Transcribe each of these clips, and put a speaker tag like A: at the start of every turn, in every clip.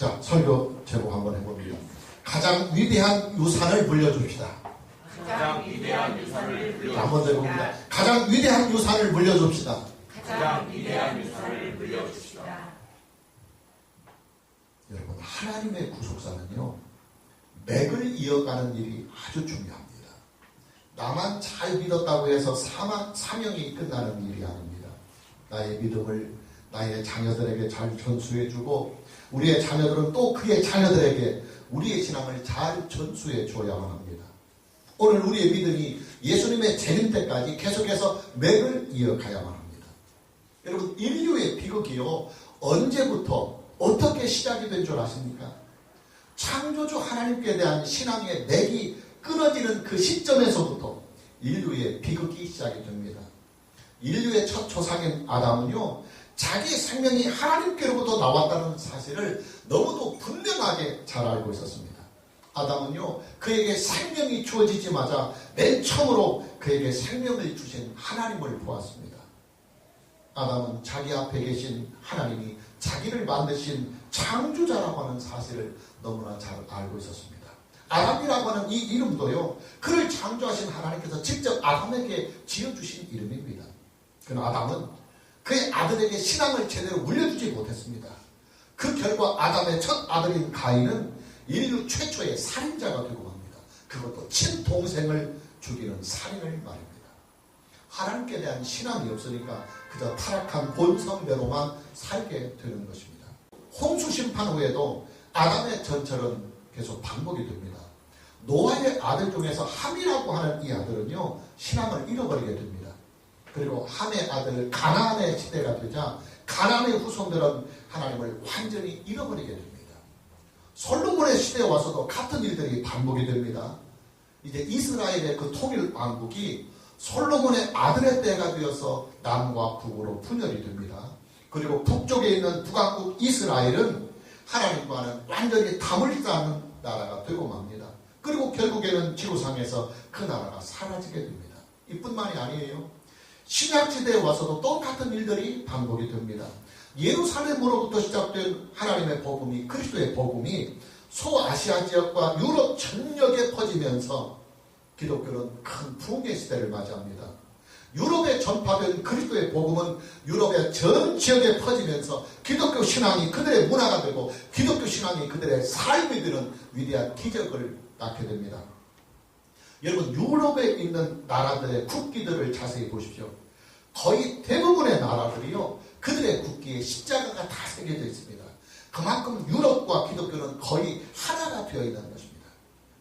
A: 자, 설교 제목 한번 해봅니다. 가장 위대한 유산을 물려줍시다.
B: 가장 위대한 유산을 물려줍시다.
A: 한번 더 해봅니다. 가장 위대한 유산을 물려줍시다.
B: 가장 위대한 유산을 물려줍시다.
A: 여러분, 하나님의 구속사는요, 맥을 이어가는 일이 아주 중요합니다. 나만 잘 믿었다고 해서 사명이 끝나는 일이 아닙니다. 나의 믿음을 나의 자녀들에게 잘 전수해주고, 우리의 자녀들은 또 그의 자녀들에게 우리의 신앙을 잘 전수해 줘야만 합니다. 오늘 우리의 믿음이 예수님의 재림 때까지 계속해서 맥을 이어가야만 합니다. 여러분, 인류의 비극이요, 언제부터 어떻게 시작이 된 줄 아십니까? 창조주 하나님께 대한 신앙의 맥이 끊어지는 그 시점에서부터 인류의 비극이 시작이 됩니다. 인류의 첫 조상인 아담은요, 자기 생명이 하나님께로부터 나왔다는 사실을 너무도 분명하게 잘 알고 있었습니다. 아담은요, 그에게 생명이 주어지자마자 맨 처음으로 그에게 생명을 주신 하나님을 보았습니다. 아담은 자기 앞에 계신 하나님이 자기를 만드신 창조자라고 하는 사실을 너무나 잘 알고 있었습니다. 아담이라고 하는 이 이름도요, 그를 창조하신 하나님께서 직접 아담에게 지어주신 이름입니다. 그러나 아담은 그의 아들에게 신앙을 제대로 물려주지 못했습니다. 그 결과 아담의 첫 아들인 가인은 인류 최초의 살인자가 되고 맙니다. 그것도 친동생을 죽이는 살인을 말입니다. 하나님께 대한 신앙이 없으니까 그저 타락한 본성대로만 살게 되는 것입니다. 홍수 심판 후에도 아담의 전철은 계속 반복이 됩니다. 노아의 아들 중에서 함이라고 하는 이 아들은요, 신앙을 잃어버리게 됩니다. 그리고 함의 아들 가나안의 시대가 되자 가나안의 후손들은 하나님을 완전히 잃어버리게 됩니다. 솔로몬의 시대에 와서도 같은 일들이 반복이 됩니다. 이제 이스라엘의 그 통일 왕국이 솔로몬의 아들의 때가 되어서 남과 북으로 분열이 됩니다. 그리고 북쪽에 있는 북왕국 이스라엘은 하나님과는 완전히 담을 쌓는 나라가 되고 맙니다. 그리고 결국에는 지구상에서 그 나라가 사라지게 됩니다. 이뿐만이 아니에요. 신약시대에 와서도 똑같은 일들이 반복이 됩니다. 예루살렘으로부터 시작된 하나님의 복음이, 그리스도의 복음이 소아시아 지역과 유럽 전역에 퍼지면서 기독교는 큰 붕괴 시대를 맞이합니다. 유럽에 전파된 그리스도의 복음은 유럽의 전 지역에 퍼지면서 기독교 신앙이 그들의 문화가 되고 기독교 신앙이 그들의 삶이 되는 위대한 기적을 낳게 됩니다. 여러분, 유럽에 있는 나라들의 국기들을 자세히 보십시오. 거의 대부분의 나라들이요, 그들의 국기에 십자가가 다 새겨져 있습니다. 그만큼 유럽과 기독교는 거의 하나가 되어 있는 것입니다.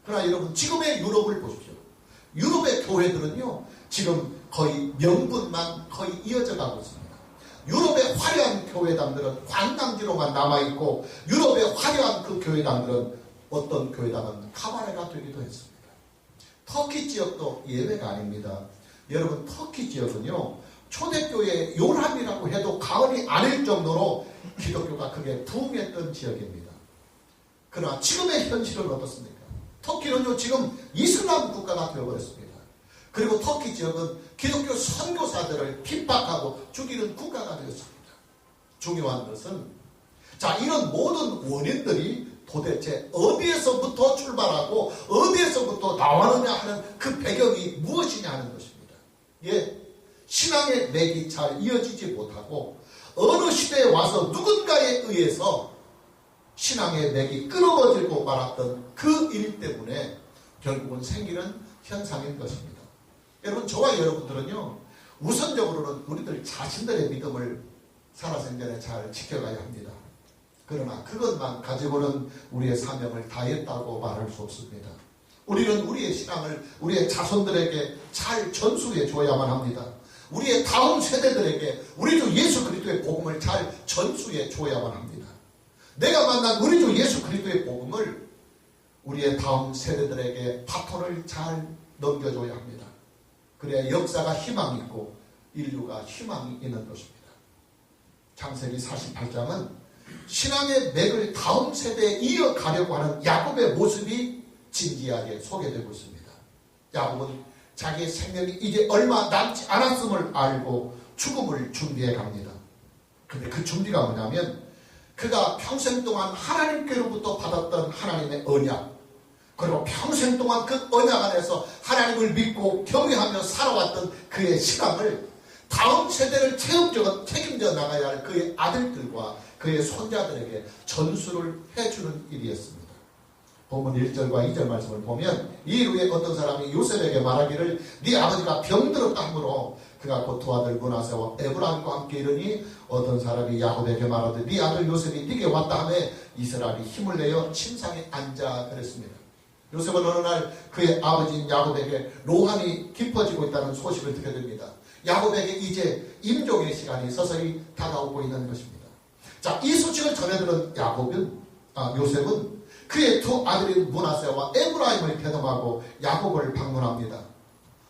A: 그러나 여러분, 지금의 유럽을 보십시오. 유럽의 교회들은요, 지금 거의 명분만 거의 이어져 가고 있습니다. 유럽의 화려한 교회당들은 관광지로만 남아있고, 유럽의 화려한 그 교회당들은 어떤 교회당은 카바레가 되기도 했습니다. 터키 지역도 예외가 아닙니다. 여러분, 터키 지역은요, 초대교회의 요람이라고 해도 과언이 아닐 정도로 기독교가 크게 부흥했던 지역입니다. 그러나 지금의 현실은 어떻습니까? 터키는요, 지금 이슬람 국가가 되어버렸습니다. 그리고 터키 지역은 기독교 선교사들을 핍박하고 죽이는 국가가 되었습니다. 중요한 것은, 자, 이런 모든 원인들이 도대체 어디에서부터 출발하고 어디에서부터 나왔느냐 하는 그 배경이 무엇이냐 하는 것입니다. 예, 신앙의 맥이 잘 이어지지 못하고 어느 시대에 와서 누군가에 의해서 신앙의 맥이 끊어지고 말았던 그 일 때문에 결국은 생기는 현상인 것입니다. 여러분, 저와 여러분들은요, 우선적으로는 우리들 자신들의 믿음을 살아생전에 잘 지켜가야 합니다. 그러나 그것만 가지고는 우리의 사명을 다했다고 말할 수 없습니다. 우리는 우리의 신앙을 우리의 자손들에게 잘 전수해 줘야만 합니다. 우리의 다음 세대들에게 우리 주 예수 그리스도의 복음을 잘 전수해 줘야만 합니다. 내가 만난 우리 주 예수 그리스도의 복음을 우리의 다음 세대들에게 바톤을 잘 넘겨줘야 합니다. 그래야 역사가 희망이 있고 인류가 희망이 있는 것입니다. 창세기 48장은 신앙의 맥을 다음 세대에 이어가려고 하는 야곱의 모습이 진지하게 소개되고 있습니다. 야곱은 자기의 생명이 이제 얼마 남지 않았음을 알고 죽음을 준비해 갑니다. 근데 그 준비가 뭐냐면 그가 평생 동안 하나님께로부터 받았던 하나님의 언약, 그리고 평생 동안 그 언약 안에서 하나님을 믿고 경외하며 살아왔던 그의 신앙을 다음 세대를 책임져 나가야 할 그의 아들들과 그의 손자들에게 전수를 해주는 일이었습니다. 본문 1절과 2절 말씀을 보면 이 후에 어떤 사람이 요셉에게 말하기를 네 아버지가 병들었다 하므로 그가 곧 두 아들 므낫세와 에브라임과 함께 이르니 어떤 사람이 야곱에게 말하되 네 아들 요셉이 네게 왔다 하며 이스라엘이 힘을 내어 침상에 앉아 그랬습니다. 요셉은 어느 날 그의 아버지인 야곱에게 노함이 깊어지고 있다는 소식을 듣게 됩니다. 야곱에게 이제 임종의 시간이 서서히 다가오고 있는 것입니다. 자, 이 소식을 전해들은 요셉은 그의 두 아들인 므낫세와 에브라임을 대동하고 야곱을 방문합니다.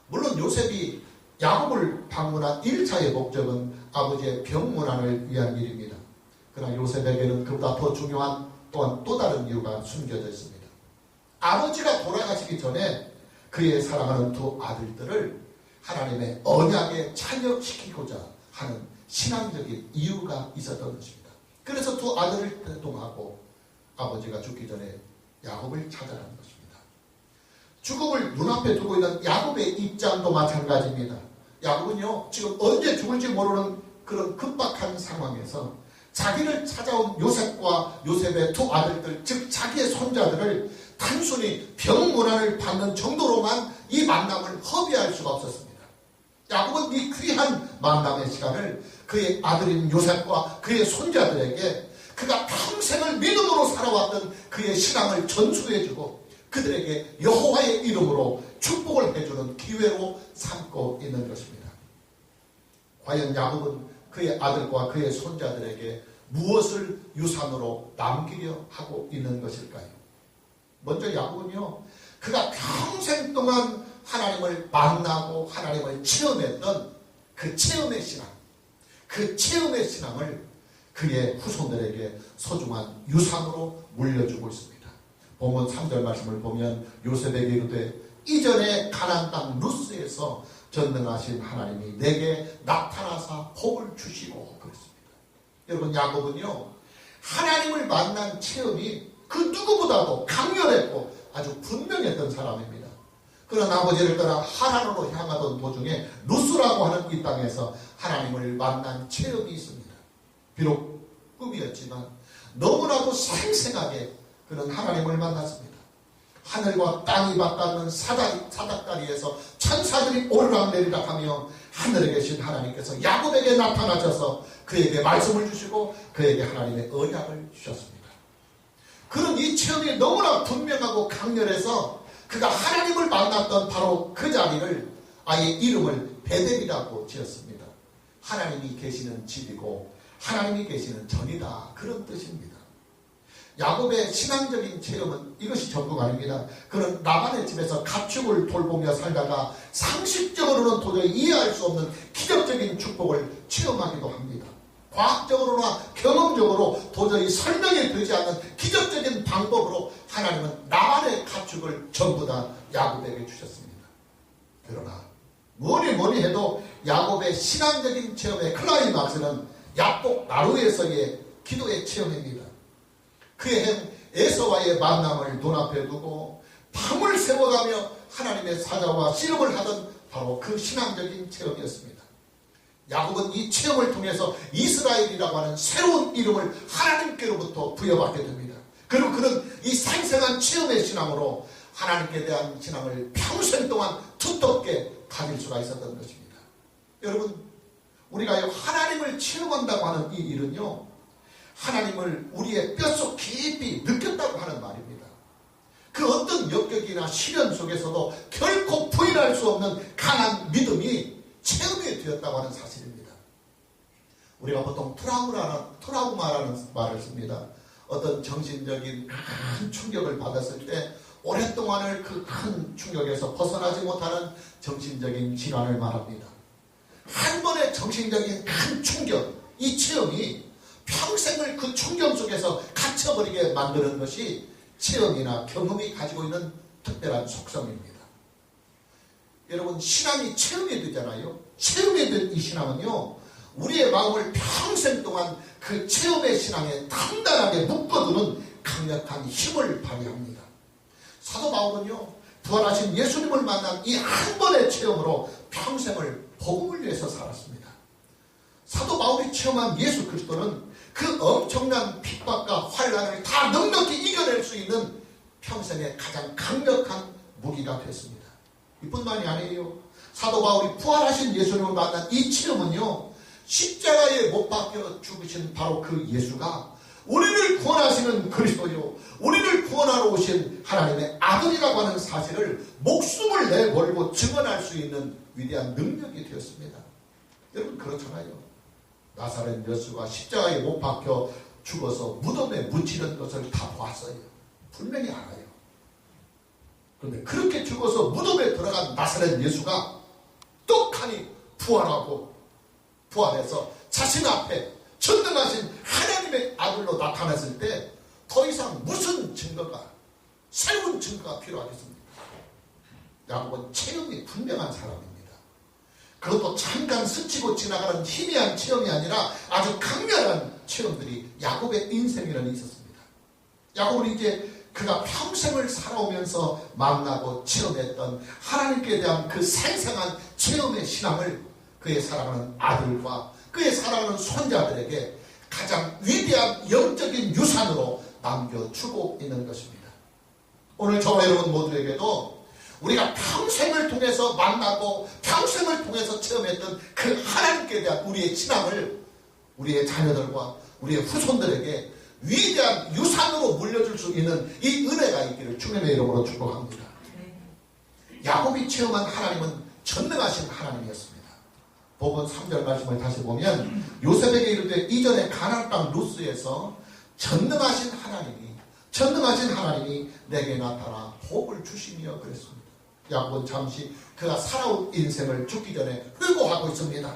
A: 물론 요셉이 야곱을 방문한 1차의 목적은 아버지의 병문안을 위한 일입니다. 그러나 요셉에게는 그보다 더 중요한 또한 또 다른 이유가 숨겨져 있습니다. 아버지가 돌아가시기 전에 그의 사랑하는 두 아들들을 하나님의 언약에 참여시키고자 하는 신앙적인 이유가 있었던 것입니다. 그래서 두 아들을 대동하고 아버지가 죽기 전에 야곱을 찾아가는 것입니다. 죽음을 눈앞에 두고 있는 야곱의 입장도 마찬가지입니다. 야곱은요, 지금 언제 죽을지 모르는 그런 급박한 상황에서 자기를 찾아온 요셉과 요셉의 두 아들들, 즉 자기의 손자들을 단순히 병문안을 받는 정도로만 이 만남을 허비할 수가 없었습니다. 야곱은 이 귀한 만남의 시간을 그의 아들인 요셉과 그의 손자들에게 그가 평생을 믿음으로 살아왔던 그의 신앙을 전수해주고 그들에게 여호와의 이름으로 축복을 해주는 기회로 삼고 있는 것입니다. 과연 야곱은 그의 아들과 그의 손자들에게 무엇을 유산으로 남기려 하고 있는 것일까요? 먼저 야곱은요, 그가 평생 동안 하나님을 만나고 하나님을 체험했던 그 체험의 신앙, 그 체험의 신앙을 그의 후손들에게 소중한 유산으로 물려주고 있습니다. 본문 3절 말씀을 보면 요셉에게 이르되 이전에 가나안 땅 루스에서 전능하신 하나님이 내게 나타나사 복을 주시고 그랬습니다. 여러분, 야곱은요, 하나님을 만난 체험이 그 누구보다도 강렬했고 아주 분명했던 사람입니다. 그런 아버지를 따라 하란으로 향하던 도중에 루스라고 하는 이 땅에서 하나님을 만난 체험이 있습니다. 비록 꿈이었지만 너무나도 생생하게 그는 하나님을 만났습니다. 하늘과 땅이 바뀌는 사닥다리에서 천사들이 오르락내리락 하며 하늘에 계신 하나님께서 야곱에게 나타나셔서 그에게 말씀을 주시고 그에게 하나님의 언약을 주셨습니다. 그런 이 체험이 너무나 분명하고 강렬해서 그가 하나님을 만났던 바로 그 자리를 아예 이름을 베델이라고 지었습니다. 하나님이 계시는 집이고 하나님이 계시는 전이다, 그런 뜻입니다. 야곱의 신앙적인 체험은 이것이 전부가 아닙니다. 그는 라반의 집에서 가축을 돌보며 살다가 상식적으로는 도저히 이해할 수 없는 기적적인 축복을 체험하기도 합니다. 과학적으로나 경험적으로 도저히 설명이 되지 않는 기적적인 방법으로 하나님은 라반의 가축을 전부 다 야곱에게 주셨습니다. 그러나 뭐니 해도 야곱의 신앙적인 체험의 클라이막스는 야복 나루에서의 기도의 체험입니다. 그의 형 에서와의 만남을 눈앞에 두고 밤을 새워가며 하나님의 사자와 씨름을 하던 바로 그 신앙적인 체험이었습니다. 야곱은 이 체험을 통해서 이스라엘이라고 하는 새로운 이름을 하나님께로부터 부여받게 됩니다. 그리고 그는 이 생생한 체험의 신앙으로 하나님께 대한 신앙을 평생 동안 두텁게 가질 수가 있었던 것입니다. 여러분, 우리가 하나님을 체험한다고 하는 이 일은요, 하나님을 우리의 뼛속 깊이 느꼈다고 하는 말입니다. 그 어떤 역경이나 시련 속에서도 결코 부인할 수 없는 강한 믿음이 체험이 되었다고 하는 사실입니다. 우리가 보통 트라우마라는 말을 씁니다. 어떤 정신적인 큰 충격을 받았을 때 오랫동안을 그 큰 충격에서 벗어나지 못하는 정신적인 질환을 말합니다. 한 번의 정신적인 큰 충격, 이 체험이 평생을 그 충격 속에서 갇혀버리게 만드는 것이 체험이나 경험이 가지고 있는 특별한 속성입니다. 여러분, 신앙이 체험이 되잖아요. 체험이 된 이 신앙은요, 우리의 마음을 평생 동안 그 체험의 신앙에 단단하게 묶어두는 강력한 힘을 발휘합니다. 사도 바울은요, 부활하신 예수님을 만난 이 한 번의 체험으로 평생을 복음을 위해서 살았습니다. 사도 바울이 체험한 예수 그리스도는 그 엄청난 핍박과 환난을 다 넉넉히 이겨낼 수 있는 평생의 가장 강력한 무기가 됐습니다. 이뿐만이 아니에요. 사도 바울이 부활하신 예수님을 만난 이 체험은요, 십자가에 못 박혀 죽으신 바로 그 예수가 우리를 구원하시는 그리스도요, 우리를 구원하러 오신 하나님의 아들이라고 하는 사실을 목숨을 내걸고 증언할 수 있는 위대한 능력이 되었습니다. 여러분 그렇잖아요. 나사렛 예수가 십자가에 못 박혀 죽어서 무덤에 묻히는 것을 다 봤어요. 분명히 알아요. 그런데 그렇게 죽어서 무덤에 들어간 나사렛 예수가 떡하니 부활하고 부활해서 자신 앞에 전능하신 하나님의 아들로 나타났을 때 더 이상 무슨 증거가, 새로운 증거가 필요하겠습니까? 야곱은 체험이 분명한 사람입니다. 그것도 잠깐 스치고 지나가는 희미한 체험이 아니라 아주 강렬한 체험들이 야곱의 인생에는 있었습니다. 야곱은 이제 그가 평생을 살아오면서 만나고 체험했던 하나님께 대한 그 생생한 체험의 신앙을 그의 사랑하는 아들과 그의 사랑하는 손자들에게 가장 위대한 영적인 유산으로 남겨주고 있는 것입니다. 오늘 저와 여러분 모두에게도 우리가 평생을 통해서 만나고 평생을 통해서 체험했던 그 하나님께 대한 우리의 신앙을 우리의 자녀들과 우리의 후손들에게 위대한 유산으로 물려줄 수 있는 이 은혜가 있기를 주님의 이름으로 축복합니다. 야곱이 체험한 하나님은 전능하신 하나님이었습니다. 복음 3절 말씀을 다시 보면 요셉에게 이르되 이전에 가나안 땅 루스에서 전능하신 하나님이 내게 나타나 복을 주시며 그랬습니다. 야곱은 잠시 그가 살아온 인생을 죽기 전에 회고하고 있습니다.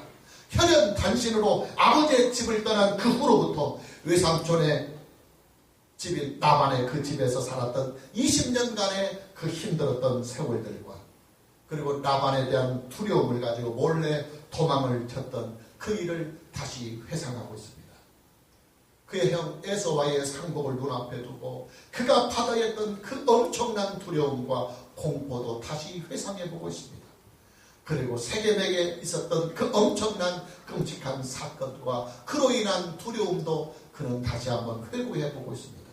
A: 혈연 단신으로 아버지의 집을 떠난 그 후로부터 외삼촌의 집인 라반의 그 집에서 살았던 20년간의 그 힘들었던 세월들과 그리고 라반에 대한 두려움을 가지고 몰래 도망을 쳤던 그 일을 다시 회상하고 있습니다. 그의 형 에서와의 상복을 눈앞에 두고 그가 받아야 했던 그 엄청난 두려움과 공포도 다시 회상해보고 있습니다. 그리고 세겜에게 있었던 그 엄청난 끔찍한 사건과 그로 인한 두려움도 그는 다시 한번 회고해보고 있습니다.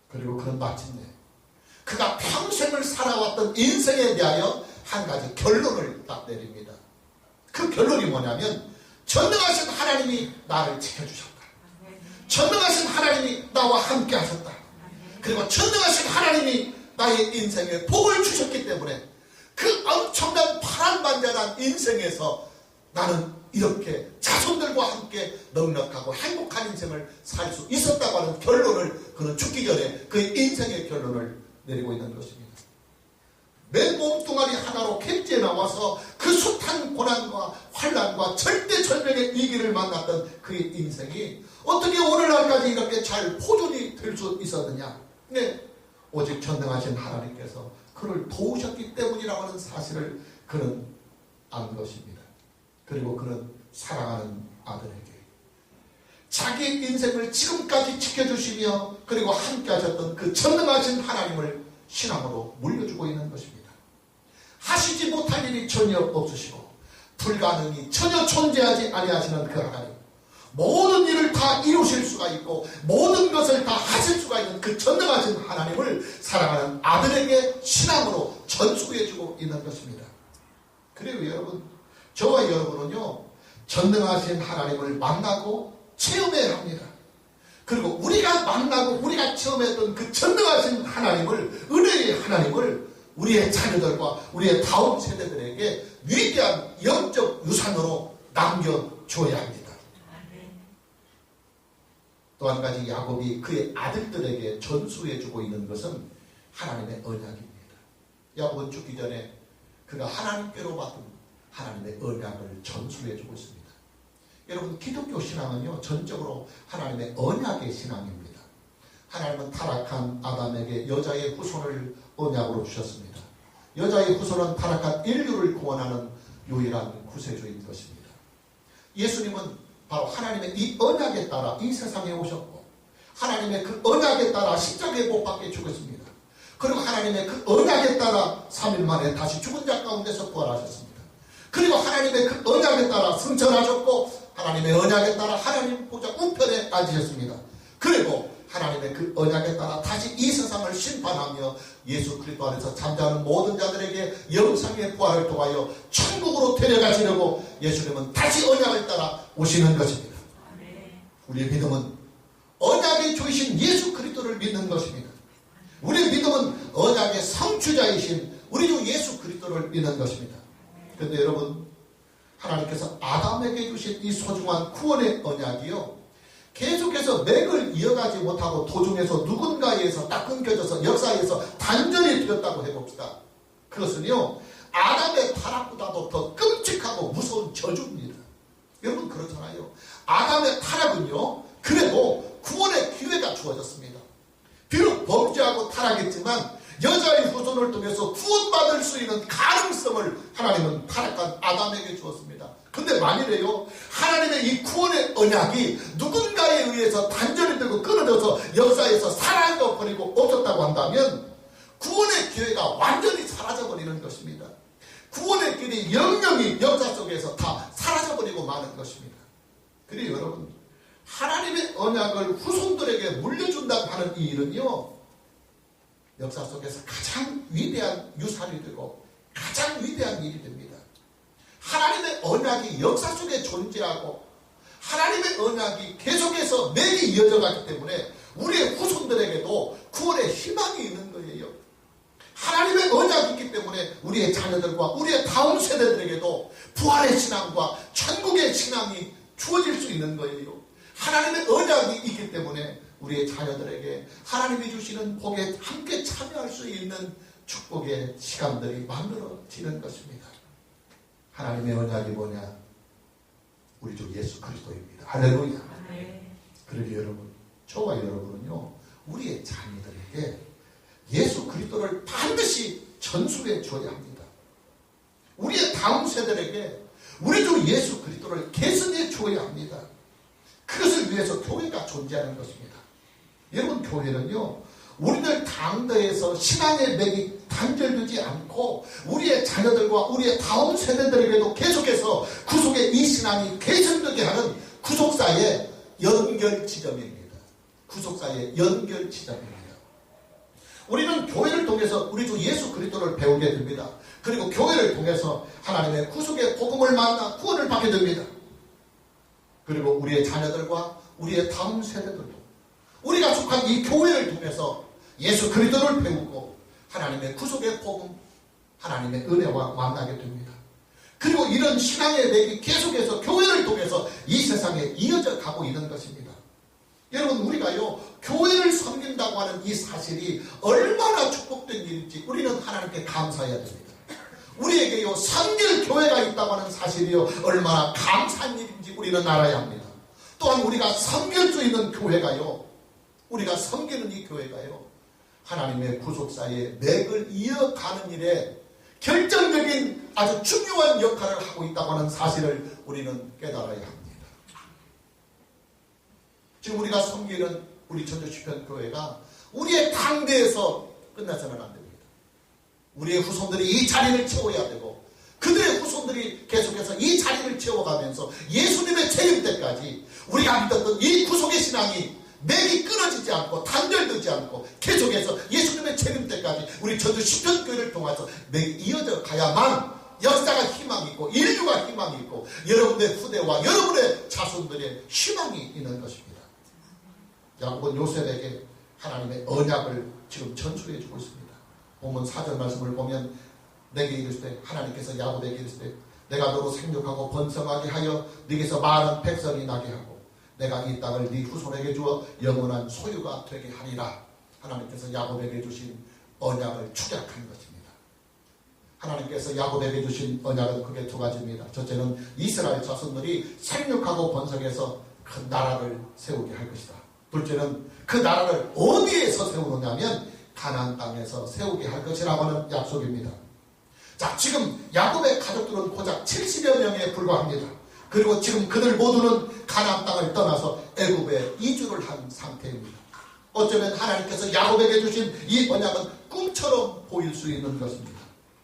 A: 그리고 그는 마침내 그가 평생을 살아왔던 인생에 대하여 한 가지 결론을 딱 내립니다. 그 결론이 뭐냐면 전능하신 하나님이 나를 지켜주셨다. 전능하신 하나님이 나와 함께 하셨다. 그리고 전능하신 하나님이 나의 인생에 복을 주셨기 때문에 그 엄청난 파란만장한 인생에서 나는 이렇게 자손들과 함께 넉넉하고 행복한 인생을 살 수 있었다고 하는 결론을 그는 죽기 전에 그의 인생의 결론을 내리고 있는 것입니다. 맨 몸뚱아리 하나로 객지에 나와서 그 숱한 고난과 환난과 절대절명의 위기를 만났던 그의 인생이 어떻게 오늘날까지 이렇게 잘 포존이 될 수 있었느냐? 네, 오직 전능하신 하나님께서 그를 도우셨기 때문이라고 하는 사실을 그는 안 것입니다. 그리고 그는 사랑하는 아들에게 자기 인생을 지금까지 지켜주시며 그리고 함께 하셨던 그 전능하신 하나님을 신앙으로 물려주고 있는 것입니다. 하시지 못할 일이 전혀 없으시고 불가능이 전혀 존재하지 아니하시는 그 하나님, 모든 일을 다 이루실 수가 있고 모든 것을 다 하실 수가 있는 그 전능하신 하나님을 사랑하는 아들에게 신앙으로 전수해주고 있는 것입니다. 그리고 여러분, 저와 여러분은요, 전능하신 하나님을 만나고 체험해야 합니다. 그리고 우리가 만나고 우리가 체험했던 그 전능하신 하나님을, 은혜의 하나님을 우리의 자녀들과 우리의 다음 세대들에게 위대한 영적 유산으로 남겨줘야 합니다. 또 한 가지 야곱이 그의 아들들에게 전수해주고 있는 것은 하나님의 언약입니다. 야곱은 죽기 전에 그가 하나님께로 받은 하나님의 언약을 전수해주고 있습니다. 여러분, 기독교 신앙은요, 전적으로 하나님의 언약의 신앙입니다. 하나님은 타락한 아담에게 여자의 후손을 언약으로 주셨습니다. 여자의 후손은 타락한 인류를 구원하는 유일한 구세주인 것입니다. 예수님은 바로 하나님의 이 언약에 따라 이 세상에 오셨고 하나님의 그 언약에 따라 십자가에 못 박혀 죽었습니다. 그리고 하나님의 그 언약에 따라 3일 만에 다시 죽은 자 가운데서 부활하셨습니다. 그리고 하나님의 그 언약에 따라 승천하셨고 하나님의 언약에 따라 하나님 보좌 우편에 앉으셨습니다. 그리고 하나님의 그 언약에 따라 다시 이 세상을 심판하며 예수 그리스도 안에서 잠자는 모든 자들에게 영생의 부활을 통하여 천국으로 데려가시려고 예수님은 다시 언약을 따라 오시는 것입니다. 우리의 믿음은 언약의 주이신 예수 그리스도를 믿는 것입니다. 우리의 믿음은 언약의 성취자이신 우리 주 예수 그리스도를 믿는 것입니다. 그런데 여러분, 하나님께서 아담에게 주신 이 소중한 구원의 언약이요, 계속해서 맥을 이어가지 못하고 도중에서 누군가에서 딱 끊겨져서 역사에서 단절이 되었다고 해봅시다. 그것은요, 아담의 타락보다도 더 끔찍하고 무서운 저주입니다. 여러분 그렇잖아요. 아담의 타락은요, 그래도 구원의 기회가 주어졌습니다. 비록 범죄하고 타락했지만 여자의 후손을 통해서 구원받을 수 있는 가능성을 하나님은 타락한 아담에게 주었습니다. 근데 만일에요, 하나님의 이 구원의 언약이 누군가에 의해서 단절이 되고 끊어져서 역사에서 사라져버리고 없었다고 한다면 구원의 기회가 완전히 사라져버리는 것입니다. 구원의 길이 영영이 역사 속에서 다 사라져버리고 마는 것입니다. 그리고 여러분, 하나님의 언약을 후손들에게 물려준다고 하는 이 일은요, 역사 속에서 가장 위대한 유산이 되고 가장 위대한 일이 됩니다. 하나님의 언약이 역사 속에 존재하고 하나님의 언약이 계속해서 매일 이어져 가기 때문에 우리의 후손들에게도 구원의 희망이 있는 거예요. 하나님의 언약이 있기 때문에 우리의 자녀들과 우리의 다음 세대들에게도 부활의 신앙과 천국의 신앙이 주어질 수 있는 거예요. 하나님의 언약이 있기 때문에 우리의 자녀들에게 하나님이 주시는 복에 함께 참여할 수 있는 축복의 시간들이 만들어지는 것입니다. 하나님의 언약이 뭐냐? 우리 주 예수 그리스도입니다. 할렐루야. 그러기 여러분, 저와 여러분은요, 우리의 자녀들에게 예수 그리스도를 반드시 전수해 줘야 합니다. 우리의 다음 세대에게 우리 주 예수 그리스도를 계승해 줘야 합니다. 그것을 위해서 교회가 존재하는 것입니다. 여러분, 교회는요, 우리들 당대에서 신앙의 맥이 단절되지 않고 우리의 자녀들과 우리의 다음 세대들에게도 계속해서 구속의 이 신앙이 계승되게 하는 구속사의 연결 지점입니다. 구속사의 연결 지점입니다. 우리는 교회를 통해서 우리 주 예수 그리스도를 배우게 됩니다. 그리고 교회를 통해서 하나님의 구속의 복음을 만나 구원을 받게 됩니다. 그리고 우리의 자녀들과 우리의 다음 세대들도 우리가 속한 이 교회를 통해서 예수 그리스도를 배우고 하나님의 구속의 복음, 하나님의 은혜와 만나게 됩니다. 그리고 이런 신앙의 맥이 계속해서 교회를 통해서 이 세상에 이어져 가고 있는 것입니다. 여러분, 우리가요, 교회를 섬긴다고 하는 이 사실이 얼마나 축복된 일인지 우리는 하나님께 감사해야 됩니다. 우리에게요, 섬길 교회가 있다고 하는 사실이요, 얼마나 감사한 일인지 우리는 알아야 합니다. 또한 우리가 섬길 수 있는 교회가요, 우리가 섬기는 이 교회가요, 하나님의 구속사의 맥을 이어가는 일에 결정적인 아주 중요한 역할을 하고 있다고 하는 사실을 우리는 깨달아야 합니다. 지금 우리가 섬기는 우리 전도시편교회가 우리의 당대에서 끝나서는 안 됩니다. 우리의 후손들이 이 자리를 채워야 되고 그들의 후손들이 계속해서 이 자리를 채워가면서 예수님의 재림 때까지 우리가 믿었던 이 구속의 신앙이 맥이 끊어지지 않고 단절되지 않고 계속해서 예수님의 재림 때까지 우리 전도시편교회를 통해서 맥이 이어져 가야만 역사가 희망이 있고 인류가 희망이 있고 여러분의 후대와 여러분의 자손들의 희망이 있는 것입니다. 야곱은 요셉에게 하나님의 언약을 지금 전수해 주고 있습니다. 본문 4절 말씀을 보면 내게 이르시되 하나님께서 야곱에게 이르시되 내가 너로 생육하고 번성하게 하여 네게서 많은 백성이 나게 하고 내가 이 땅을 네 후손에게 주어 영원한 소유가 되게 하리라. 하나님께서 야곱에게 주신 언약을 축약한 것입니다. 하나님께서 야곱에게 주신 언약은 크게 두 가지입니다. 첫째는 이스라엘 자손들이 생육하고 번성해서 큰 나라를 세우게 할 것이다. 둘째는 그 나라를 어디에서 세우느냐면 가나안 땅에서 세우게 할 것이라고 하는 약속입니다. 자, 지금 야곱의 가족들은 고작 70여 명에 불과합니다. 그리고 지금 그들 모두는 가나안 땅을 떠나서 애굽에 이주를 한 상태입니다. 어쩌면 하나님께서 야곱에게 주신 이 언약은 꿈처럼 보일 수 있는 것입니다.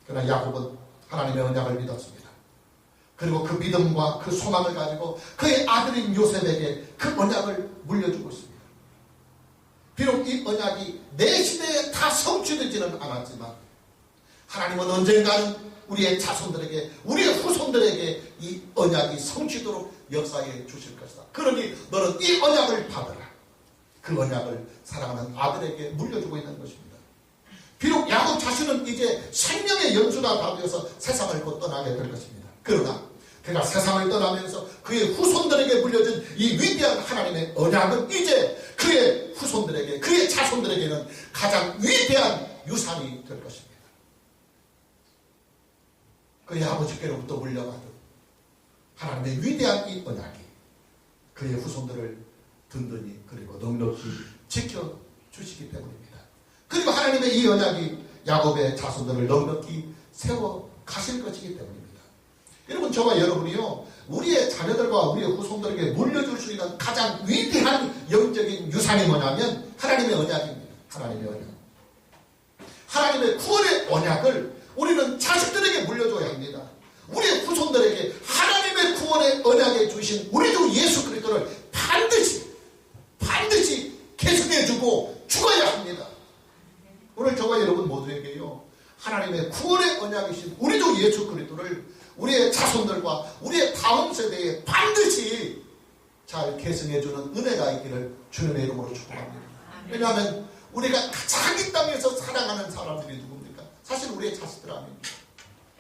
A: 그러나 야곱은 하나님의 언약을 믿었습니다. 그리고 그 믿음과 그 소망을 가지고 그의 아들인 요셉에게 그 언약을 물려주고 있습니다. 비록 이 언약이 내 시대에 다 성취되지는 않았지만 하나님은 언젠가는 우리의 자손들에게, 우리의 후손들에게 이 언약이 성취도록 역사해 주실 것이다. 그러니 너는 이 언약을 받아라. 그 언약을 사랑하는 아들에게 물려주고 있는 것입니다. 비록 야곱 자신은 이제 생명의 연수가 다 되어서 세상을 곧 떠나게 될 것입니다. 그러나 그가 세상을 떠나면서 그의 후손들에게 물려준 이 위대한 하나님의 언약은 이제 그의 후손들에게, 그의 자손들에게는 가장 위대한 유산이 될 것입니다. 그의 아버지께로부터 물려받은 하나님의 위대한 이 언약이 그의 후손들을 든든히 그리고 넉넉히 지켜주시기 때문입니다. 그리고 하나님의 이 언약이 야곱의 자손들을 넉넉히 세워 가실 것이기 때문입니다. 여러분, 저와 여러분이요, 우리의 자녀들과 우리의 후손들에게 물려줄 수 있는 가장 위대한 영적인 유산이 뭐냐면 하나님의 언약입니다. 하나님의 언약. 하나님의 구원의 언약을 우리는 자식들에게 물려줘야 합니다. 우리의 후손들에게 하나님의 구원의 언약에 주신 우리 주 예수 그리스도를 반드시 계승해주고 죽어야 합니다. 오늘 저와 여러분 모두에게요, 하나님의 구원의 언약이신 우리 주 예수 그리스도를 우리의 자손들과 우리의 다음 세대에 반드시 잘 계승해주는 은혜가 있기를 주님의 이름으로 축복합니다. 왜냐하면 우리가 가장 이 땅에서 사랑하는 사람들이 누굽니까? 사실 우리의 자식들 아닙니까?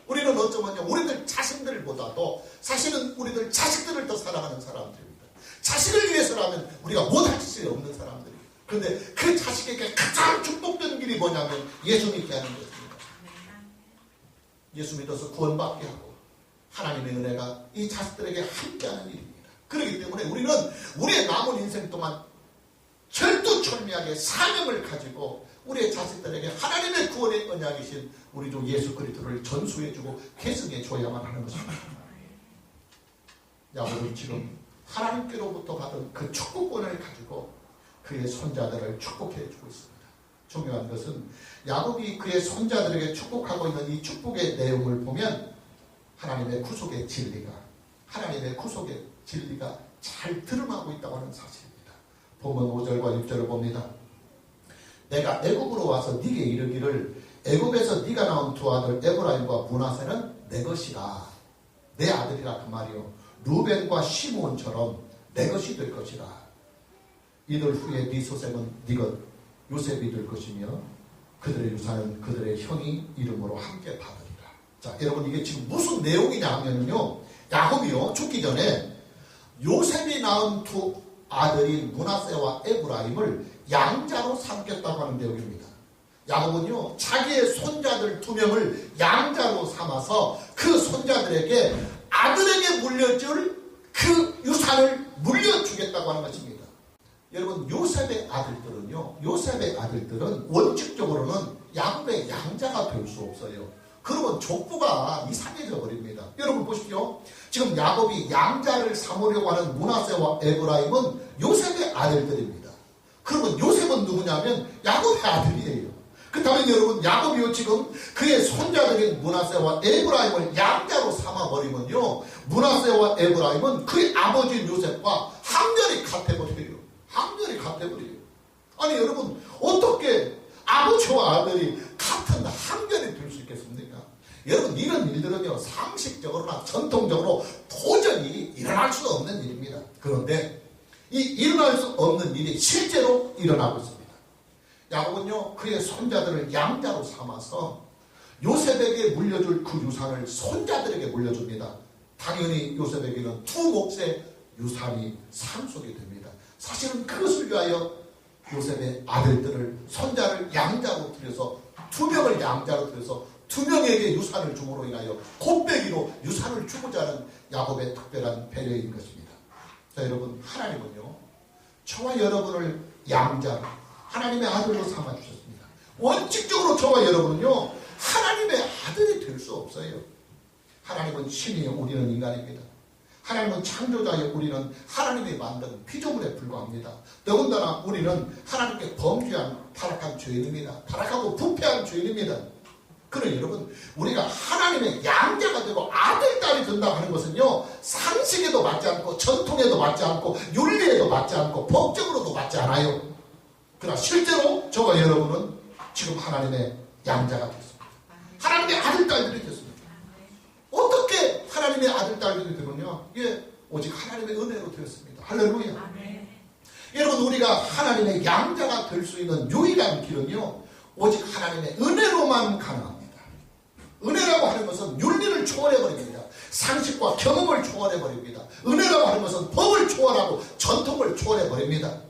A: 우리는 어쩌면요, 우리들 자신들보다도 사실은 우리들 자식들을 더 사랑하는 사람들입니다. 자식을 위해서라면 우리가 못할 수 없는 사람들이에요. 그런데 그 자식에게 가장 축복된 길이 뭐냐면 예수 믿게 하는 것입니다. 예수 믿어서 구원받게 하고 하나님의 은혜가 이 자식들에게 함께하는 일입니다. 그렇기 때문에 우리는 우리의 남은 인생 동안 철두철미하게 사명을 가지고 우리의 자식들에게 하나님의 구원의 언약이신 우리 주 예수 그리스도를 전수해주고 계승해줘야만 하는 것입니다. 야곱은 지금 하나님께로부터 받은 그 축복권을 가지고 그의 손자들을 축복해주고 있습니다. 중요한 것은 야곱이 그의 손자들에게 축복하고 있는 이 축복의 내용을 보면 하나님의 구속의 진리가 잘 드러나고 있다고 하는 사실입니다. 본문 5절과 6절을 봅니다. 내가 애굽으로 와서 네게 이르기를 애굽에서 네가 낳은 두 아들 에브라임과 므낫세는 내 것이라. 내 아들이라 그 말이요. 루벤과 시므온처럼 내 것이 될 것이라. 이들 후에 네 소생은 네 것 요셉이 될 것이며 그들의 유산은 그들의 형이 이름으로 함께 받으리라. 자, 여러분, 이게 지금 무슨 내용이냐 하면요, 야곱이요 죽기 전에 요셉이 낳은 두 아들인 므낫세와 에브라임을 양자로 삼겠다고 하는 내용입니다. 야곱은요 자기의 손자들 2명을 양자로 삼아서 그 손자들에게 아들에게 물려줄 그 유산을 물려주겠다고 하는 것입니다. 여러분, 요셉의 아들들은 원칙적으로는 야곱의 양자가 될 수 없어요. 그러면 족보가 이상해져 버립니다. 여러분 보십시오. 지금 야곱이 양자를 삼으려고 하는 므낫세와 에브라임은 요셉의 아들들입니다. 그러면 요셉은 누구냐면 야곱의 아들이에요. 그렇다면 여러분, 야곱이요 지금 그의 손자들인 므낫세와 에브라임을 양자로 삼아버리면요, 므낫세와 에브라임은 그의 아버지인 요셉과 학렬이 같아버려요. 아니 여러분, 어떻게 아버지와 아들이 같은 학렬이 될 수 있겠습니까? 여러분, 이런 일들은요 상식적으로나 전통적으로 도저히 일어날 수 없는 일입니다. 그런데 이 일어날 수 없는 일이 실제로 일어나고 있습니다. 야곱은요 그의 손자들을 양자로 삼아서 요셉에게 물려줄 그 유산을 손자들에게 물려줍니다. 당연히 요셉에게는 두 몫의 유산이 상속이 됩니다. 사실은 그것을 위하여 요셉의 아들들을, 손자를 양자로 들여서 2명을 양자로 들여서 2명에게 유산을 줌으로 인하여 곱빼기로 유산을 주고자 하는 야곱의 특별한 배려인 것입니다. 자, 여러분, 하나님은요 저와 여러분을 양자로 하나님의 아들로 삼아주셨습니다. 원칙적으로 저와 여러분은요 하나님의 아들이 될 수 없어요. 하나님은 신이요, 우리는 인간입니다. 하나님은 창조자의 우리는 하나님이 만든 피조물에 불과합니다. 더군다나 우리는 하나님께 범죄한 타락한 죄인입니다. 타락하고 부패한 죄인입니다. 그러나 여러분, 우리가 하나님의 양자가 되고 아들, 딸이 된다고 하는 것은요, 상식에도 맞지 않고 전통에도 맞지 않고 윤리에도 맞지 않고 법적으로도 맞지 않아요. 그러나 실제로 저와 여러분은 지금 하나님의 양자가 됐습니다. 하나님의 아들, 딸들이 됐습니다. 어떻게 하나님의 아들, 딸들이 되느냐? 예, 오직 하나님의 은혜로 되었습니다. 할렐루야. 아멘. 여러분, 우리가 하나님의 양자가 될 수 있는 유일한 길은요, 오직 하나님의 은혜로만 가능합니다. 은혜라고 하는 것은 윤리를 초월해버립니다. 상식과 경험을 초월해버립니다. 은혜라고 하는 것은 법을 초월하고 전통을 초월해버립니다.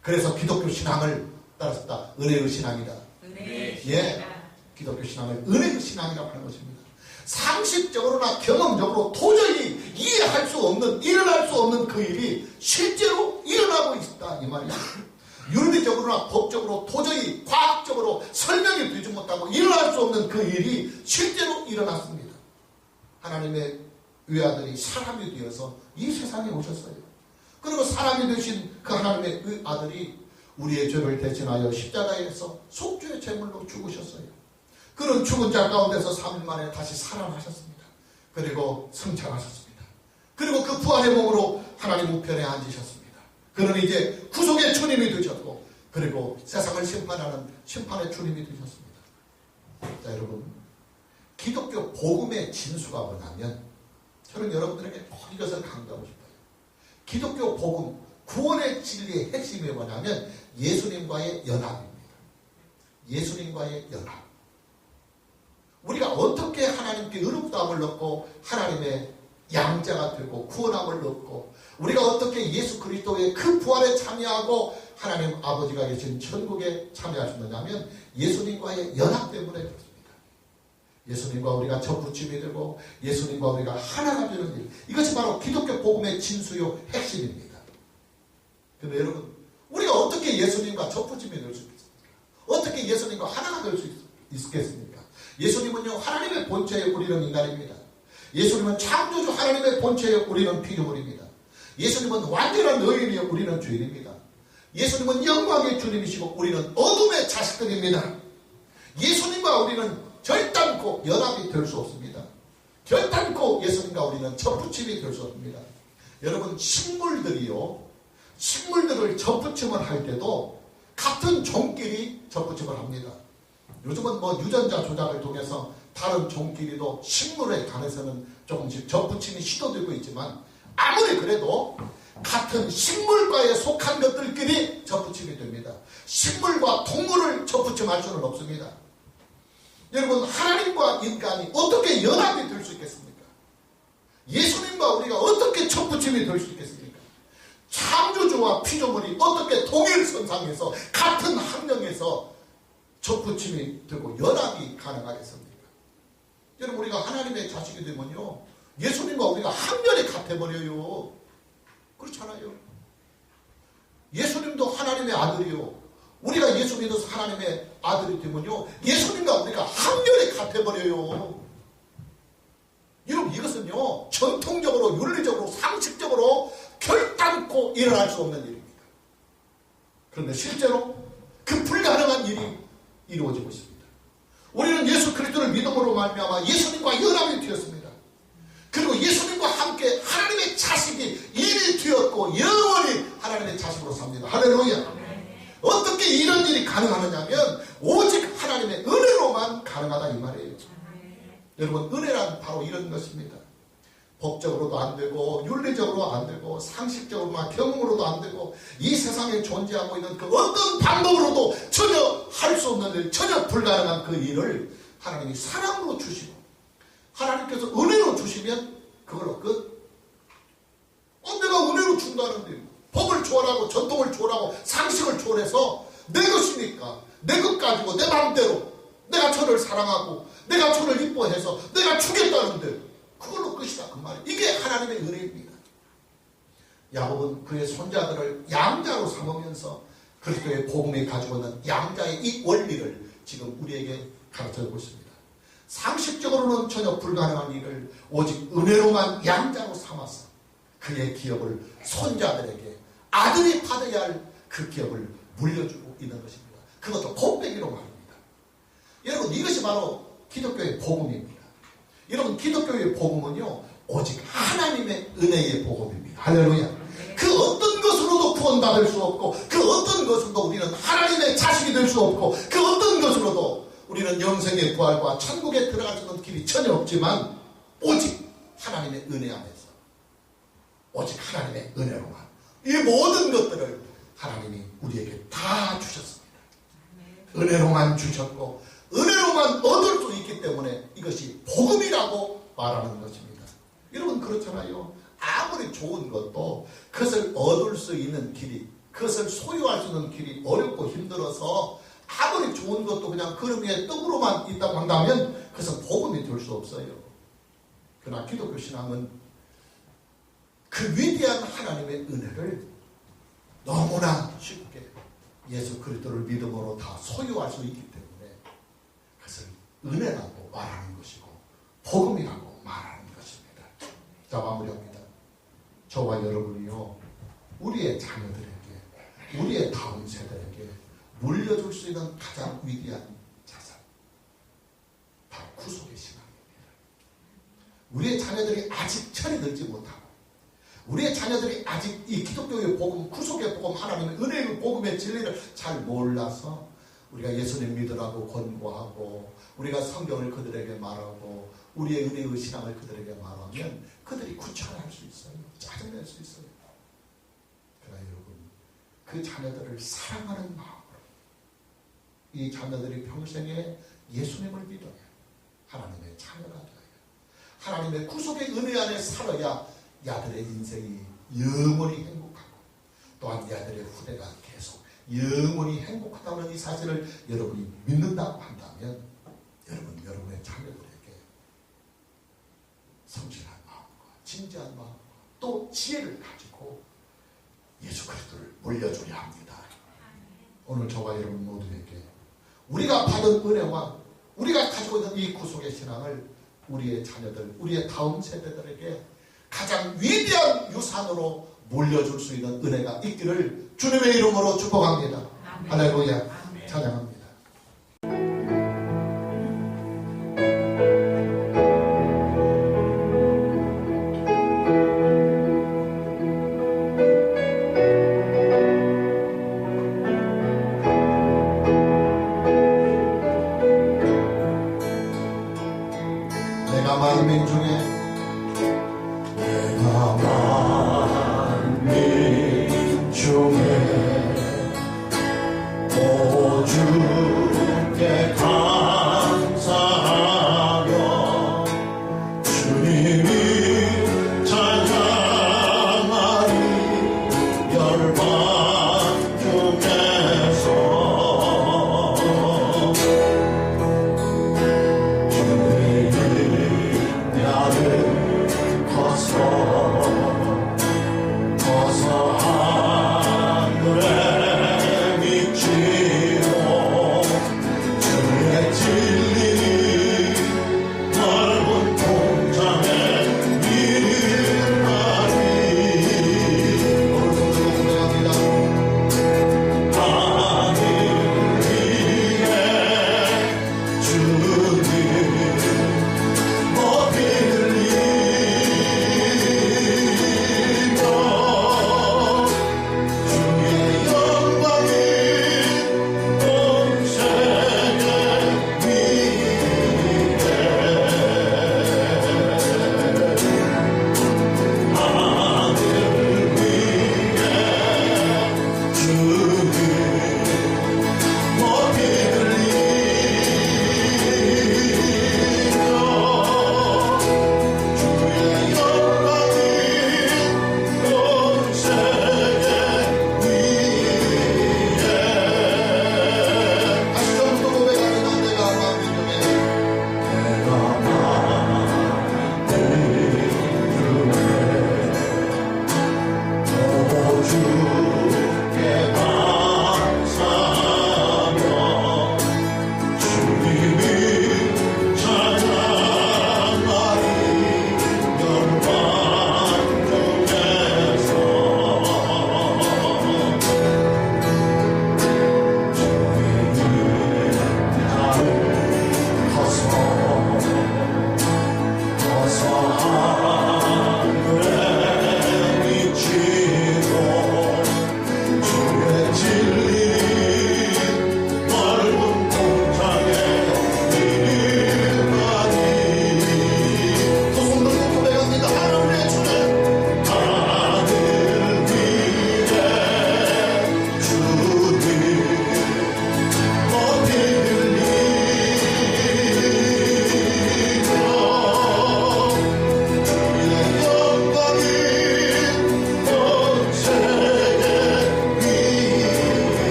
A: 그래서 기독교 신앙을 따랐다. 은혜의 신앙이다. 예, 기독교 신앙을 은혜의 신앙이라고 하는 것입니다. 상식적으로나 경험적으로 도저히 이해할 수 없는, 일어날 수 없는 그 일이 실제로 일어나고 있다, 이 말이야. 윤리적으로나 법적으로 도저히 과학적으로 설명이 되지 못하고 일어날 수 없는 그 일이 실제로 일어났습니다. 하나님의 외아들이 사람이 되어서 이 세상에 오셨어요. 그리고 사람이 되신 그 하나님의 아들이 우리의 죄를 대신하여 십자가에서 속죄의 제물로 죽으셨어요. 그는 죽은 자 가운데서 3일 만에 다시 살아나셨습니다. 그리고 승천하셨습니다. 그리고 그 부활의 몸으로 하나님 우편에 앉으셨습니다. 그는 이제 구속의 주님이 되셨고, 그리고 세상을 심판하는 심판의 주님이 되셨습니다. 자, 여러분, 기독교 복음의 진수가 뭐냐면, 저는 여러분들에게 꼭 이것을 강조하고 싶어요. 기독교 복음, 구원의 진리의 핵심이 뭐냐면 예수님과의 연합입니다. 예수님과의 연합. 우리가 어떻게 하나님께 의롭다함을 얻고 하나님의 양자가 되고 구원함을 얻고, 우리가 어떻게 예수 그리스도의 그 부활에 참여하고 하나님 아버지가 계신 천국에 참여할 수 있느냐면 예수님과의 연합 때문에 그렇습니다. 예수님과 우리가 접붙임이 되고 예수님과 우리가 하나가 되는 일, 이것이 바로 기독교 복음의 진수요 핵심입니다. 그런데 여러분, 우리가 어떻게 예수님과 접붙임이 될 수 있겠습니까? 어떻게 예수님과 하나가 될 수 있겠습니까? 예수님은요, 하나님의 본체에 우리는 인간입니다. 예수님은 창조주 하나님의 본체에 우리는 피조물입니다. 예수님은 완전한 의인이요, 우리는 죄인입니다. 예수님은 영광의 주님이시고 우리는 어둠의 자식들입니다. 예수님과 우리는 결단코 연합이 될 수 없습니다. 결단코 예수님과 우리는 접붙임이 될 수 없습니다. 여러분, 식물들이요, 식물들을 접붙임을 할 때도 같은 종끼리 접붙임을 합니다. 요즘은 뭐 유전자 조작을 통해서 다른 종끼리도 식물에 관해서는 조금씩 접붙임이 시도되고 있지만, 아무리 그래도 같은 식물과에 속한 것들끼리 접붙임이 됩니다. 식물과 동물을 접붙임할 수는 없습니다. 여러분, 하나님과 인간이 어떻게 연합이 될 수 있겠습니까? 예수님과 우리가 어떻게 접붙임이 될 수 있겠습니까? 창조주와 피조물이 어떻게 동일선상에서 같은 학령에서 접붙임이 되고 연합이 가능하겠습니까? 여러분, 우리가 하나님의 자식이 되면요, 예수님과 우리가 한결에 같아버려요. 그렇잖아요. 예수님도 하나님의 아들이요, 우리가 예수 믿어서 하나님의 아들이 되면요, 예수님과 우리가 한결에 같아버려요. 여러분, 이것은요, 전통적으로, 윤리적으로, 상식적으로 결단코 일어날 수 없는 일입니다. 그런데 실제로 그 불가능한 일이 이루어지고 있습니다. 우리는 예수 그리스도를 믿음으로 말미암아 예수님과 연합이 되었습니다. 그리고 예수님과 함께 하나님의 자식이 이미 되었고 영원히 하나님의 자식으로 삽니다. 할렐루야. 어떻게 이런 일이 가능하느냐면 오직 하나님의 은혜로만 가능하다, 이 말이에요. 여러분, 은혜란 바로 이런 것입니다. 법적으로도 안 되고 윤리적으로 안 되고 상식적으로나 경험으로도 안 되고 이 세상에 존재하고 있는 그 어떤 방법으로도 전혀 할 수 없는 일, 전혀 불가능한 그 일을 하나님이 사랑으로 주시고 하나님께서 은혜로 주시면 그걸로 끝. 내가 은혜로 준다는데 법을 초월하고 전통을 초월하고 상식을 초월해서 내 것이니까 내 것 가지고 내 마음대로 내가 저를 사랑하고 내가 저를 이뻐해서 내가 주겠다는데 그걸로 끝이다, 그 말이에요. 이게 하나님의 은혜입니다. 야곱은 그의 손자들을 양자로 삼으면서 그리스도의 복음이 가지고 있는 양자의 이 원리를 지금 우리에게 가르쳐주고 있습니다. 상식적으로는 전혀 불가능한 일을 오직 은혜로만 양자로 삼아서 그의 기업을 손자들에게 아들이 받아야 할 그 기업을 물려주고 있는 것입니다. 그것도 곱빼기로 말입니다. 여러분, 이것이 바로 기독교의 복음입니다. 여러분, 기독교의 복음은요, 오직 하나님의 은혜의 복음입니다. 할렐루야. 그 어떤 것으로도 구원받을 수 없고, 그 어떤 것으로도 우리는 하나님의 자식이 될 수 없고, 그 어떤 것으로도 우리는 영생의 부활과 천국에 들어갈 수 있는 길이 전혀 없지만, 오직 하나님의 은혜 안에서, 오직 하나님의 은혜로만 이 모든 것들을 하나님이 우리에게 다 주셨습니다. 은혜로만 주셨고 은혜로만 얻을 수 있기 때문에 이것이 복음이라고 말하는 것입니다. 여러분, 그렇잖아요. 아무리 좋은 것도 그것을 얻을 수 있는 길이, 그것을 소유할 수 있는 길이 어렵고 힘들어서 아무리 좋은 것도 그냥 그릇 위에 떡으로만 있다고 한다면 그것은 복음이 될 수 없어요. 그러나 기독교 신앙은 그 위대한 하나님의 은혜를 너무나 쉽게 예수 그리스도를 믿음으로 다 소유할 수 있기 때문에 그것을 은혜라고 말하는 것이고 복음이라고 말하는 것입니다. 자, 마무리합니다. 저와 여러분이요, 우리의 자녀들에게, 우리의 다음 세대에게 물려줄 수 있는 가장 위대한 자산, 바로 구속의 신앙입니다. 우리의 자녀들이 아직 철이 들지 못하고, 우리의 자녀들이 아직 이 기독교의 복음, 구속의 복음, 하나님의 은혜의 복음의 진리를 잘 몰라서 우리가 예수님 믿으라고 권고하고, 우리가 성경을 그들에게 말하고, 우리의 은혜의 신앙을 그들에게 말하면 그들이 구차할 수 있어요. 짜증낼 수 있어요. 그러나 여러분, 그 자녀들을 사랑하는 마음으로 이 자녀들이 평생에 예수님을 믿어야 하나님의 자녀가 되어야, 하나님의 구속의 은혜 안에 살아야 야들의 인생이 영원히 행복하고, 또한 야들의 후대가 계속 영원히 행복하다는 이 사실을 여러분이 믿는다고 한다면, 여러분의 자녀들에게 성실한 마음과 진지한 마음과 또 지혜를 가지고 예수 그리스도를 물려줘야 합니다. 오늘 저와 여러분 모두에게 우리가 받은 은혜와 우리가 가지고 있는 이 구속의 신앙을 우리의 자녀들, 우리의 다음 세대들에게 가장 위대한 유산으로 물려줄 수 있는 은혜가 있기를 주님의 이름으로 축복합니다. 할렐루야. 찬양합니다.